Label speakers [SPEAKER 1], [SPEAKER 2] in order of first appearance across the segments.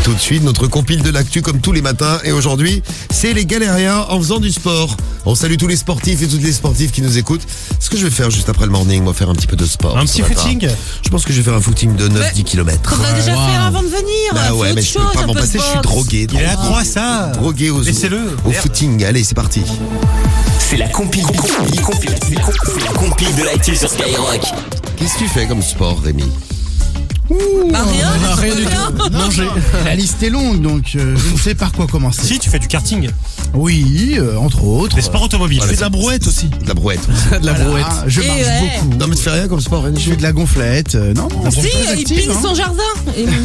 [SPEAKER 1] tout de suite, notre compile de l'actu comme tous les matins. Et aujourd'hui, c'est les galériens en faisant du sport. On salue tous les sportifs et toutes les sportives qui nous écoutent. Ce que je vais faire juste après le morning, moi faire un petit peu de sport.
[SPEAKER 2] Un petit footing.
[SPEAKER 1] Je pense que je vais faire un footing de 9-10 km.
[SPEAKER 3] Qu'on a déjà fait avant de venir.
[SPEAKER 1] Bah ouais, mais je peux pas m'en passer, je suis drogué.
[SPEAKER 2] Il est à 3 ça.
[SPEAKER 1] Drogué au
[SPEAKER 2] Laissez-le.
[SPEAKER 1] footing. Allez, c'est parti.
[SPEAKER 4] C'est la compile de l'actu sur Skyrock.
[SPEAKER 1] Qu'est-ce que tu fais comme sport, Rémi?
[SPEAKER 3] Bah rien
[SPEAKER 2] du tout. Manger.
[SPEAKER 5] La liste est longue, donc je ne sais par quoi commencer.
[SPEAKER 2] Si, tu fais du karting.
[SPEAKER 5] Oui, entre autres.
[SPEAKER 2] Des sports automobiles.
[SPEAKER 1] Ouais,
[SPEAKER 2] Je fais de la brouette aussi.
[SPEAKER 1] De la brouette.
[SPEAKER 5] De la brouette. Je
[SPEAKER 3] Et
[SPEAKER 5] marche
[SPEAKER 3] ouais.
[SPEAKER 5] beaucoup.
[SPEAKER 1] Non, mais tu fais rien comme sport, Rémi?
[SPEAKER 5] Je fais de la gonflette. Non,
[SPEAKER 3] Si, il pille son jardin. Et donc,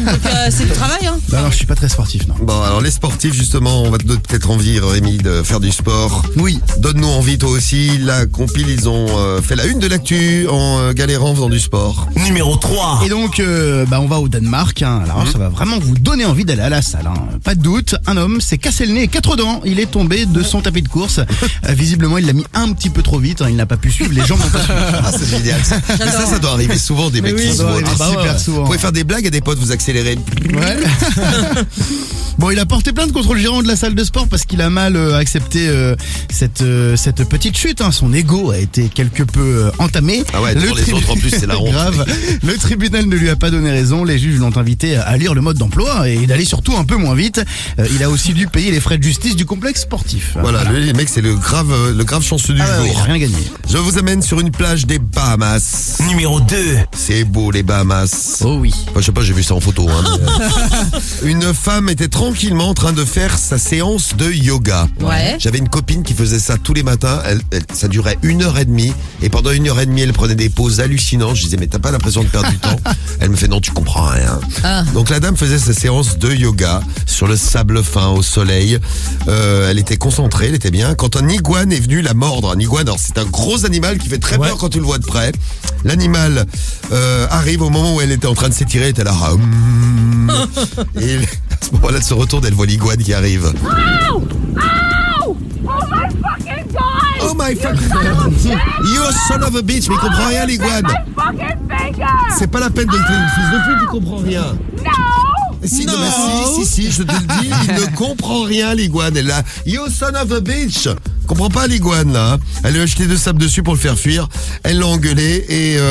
[SPEAKER 3] c'est du travail. Hein.
[SPEAKER 5] Bah alors, je suis pas très sportif, non.
[SPEAKER 1] Bon, alors les sportifs, justement, on va te donner peut-être envie, Rémi, de faire du sport.
[SPEAKER 5] Oui.
[SPEAKER 1] Donne-nous envie, toi aussi. La compile, ils ont fait la une de l'actu en galérant en faisant du sport.
[SPEAKER 4] Numéro 3.
[SPEAKER 5] Et donc, on va au Danemark. Alors, ça va vraiment vous donner envie d'aller à la salle. Pas de doute, un homme s'est cassé le nez et 4 dents. Il est tombé de son tapis de course. Visiblement, il l'a mis un petit peu trop vite. Il n'a pas pu suivre. Les jambes n'ont pas suivi.
[SPEAKER 1] Ah, c'est génial. Mais ça doit arriver souvent, des mecs
[SPEAKER 5] oui,
[SPEAKER 1] qui
[SPEAKER 5] ça
[SPEAKER 1] se
[SPEAKER 5] doit
[SPEAKER 1] voient.
[SPEAKER 5] arriver super souvent.
[SPEAKER 1] Vous pouvez faire des blagues à des potes, vous accélérez.
[SPEAKER 5] Ouais. Bon, il a porté plainte contre le gérant de la salle de sport parce qu'il a mal accepté cette petite chute. Son ego a été quelque peu entamé.
[SPEAKER 1] Ah ouais, pour les autres, en plus, c'est la honte.
[SPEAKER 5] Grave. Le tribunal ne lui a pas donné raison. Les juges l'ont invité à lire le mode d'emploi et d'aller surtout un peu moins vite. Il a aussi dû payer les frais de justice du complexe sportif.
[SPEAKER 1] Voilà, les mecs, c'est le grave chanceux du
[SPEAKER 5] Ah bah oui,
[SPEAKER 1] jour.
[SPEAKER 5] il a rien gagné.
[SPEAKER 1] Je vous amène sur une plage des Bahamas.
[SPEAKER 4] Numéro 2.
[SPEAKER 1] C'est beau, les Bahamas.
[SPEAKER 5] Oh oui.
[SPEAKER 1] Enfin, je sais pas, j'ai vu ça en photo. Une femme était tranquillement en train de faire sa séance de yoga.
[SPEAKER 3] Ouais.
[SPEAKER 1] J'avais une copine qui faisait ça tous les matins. Ça durait 1h30. Et pendant 1h30, elle prenait des pauses hallucinantes. Je disais, mais t'as pas l'impression de perdre du temps? Elle me fait, non, tu comprends rien. Donc la dame faisait sa séance de yoga sur le sable fin au soleil. Elle était concentrée, elle était bien. Quand un iguane est venu la mordre, un iguane, alors c'est un gros animal qui fait très peur quand tu le vois de près. L'animal arrive au moment où elle était en train de s'étirer, elle était là. Et à ce moment-là, elle se retourne, elle voit l'iguane qui arrive.
[SPEAKER 6] Ow! Ow! Oh my fucking god!
[SPEAKER 1] Oh my fucking god! You son of a bitch, mais il comprend rien, l'iguane.
[SPEAKER 6] My fucking finger!
[SPEAKER 1] C'est pas la peine de le faire une fils de pute, il comprend rien.
[SPEAKER 6] No!
[SPEAKER 1] Si, non, mais si, je te le dis, il ne comprend rien, l'iguane. Elle a, you son of a bitch. Comprend pas l'iguane, là. Elle lui a jeté de sable dessus pour le faire fuir. Elle l'a engueulé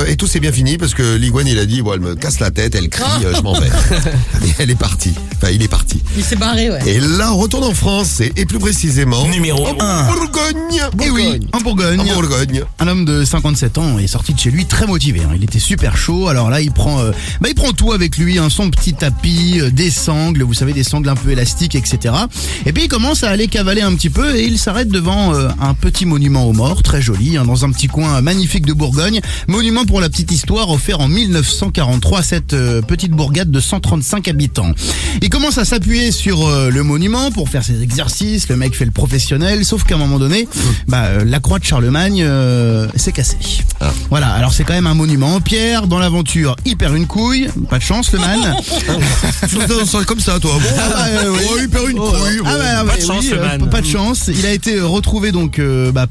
[SPEAKER 1] et tout s'est bien fini parce que l'iguane, il a dit, bon, elle me casse la tête, elle crie, je m'en vais. Et elle est partie. Enfin, il est parti.
[SPEAKER 3] Il s'est barré, ouais.
[SPEAKER 1] Et là, on retourne en France et plus précisément.
[SPEAKER 4] Numéro 1.
[SPEAKER 1] Bourgogne.
[SPEAKER 5] Et oui, en Bourgogne.
[SPEAKER 1] En Bourgogne.
[SPEAKER 5] Un homme de 57 ans est sorti de chez lui très motivé. Il était super chaud. Alors là, il prend tout avec lui, son petit tapis, des sangles, vous savez, des sangles un peu élastiques, etc. Et puis il commence à aller cavaler un petit peu et il s'arrête devant un petit monument aux morts, très joli, dans un petit coin magnifique de Bourgogne. Monument, pour la petite histoire, offert en 1943 à cette petite bourgade de 135 habitants. Il commence à s'appuyer sur le monument pour faire ses exercices. Le mec fait le professionnel, sauf qu'à un moment donné, la croix de Charlemagne s'est cassée. Voilà, alors c'est quand même un monument en pierre. Dans l'aventure, il perd une couille. Pas de chance, le man.
[SPEAKER 1] C'est comme ça, toi. Bon, il perd une couille. Bon.
[SPEAKER 2] Pas de chance, le man.
[SPEAKER 5] Pas de chance. Il a été retrouvé donc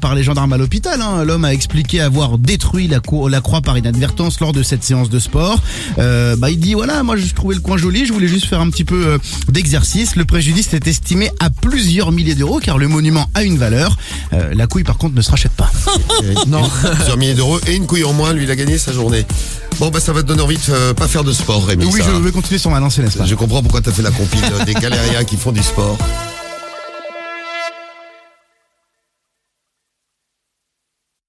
[SPEAKER 5] par les gendarmes à l'hôpital. L'homme a expliqué avoir détruit la croix par inadvertance lors de cette séance de sport. Il dit, voilà, moi je trouvais le coin joli, je voulais juste faire un petit peu d'exercice. Le préjudice est estimé à plusieurs milliers d'euros car le monument a une valeur. La couille par contre ne se rachète pas.
[SPEAKER 1] Non. Plusieurs milliers d'euros et une couille en moins, lui il a gagné sa journée. Bon ça va te donner envie de pas faire de sport, Rémi.
[SPEAKER 5] Oui,
[SPEAKER 1] ça.
[SPEAKER 5] je vais continuer sur ma lancée, n'est-ce pas?
[SPEAKER 1] Je comprends pourquoi t'as fait la compile des galériens qui font du sport.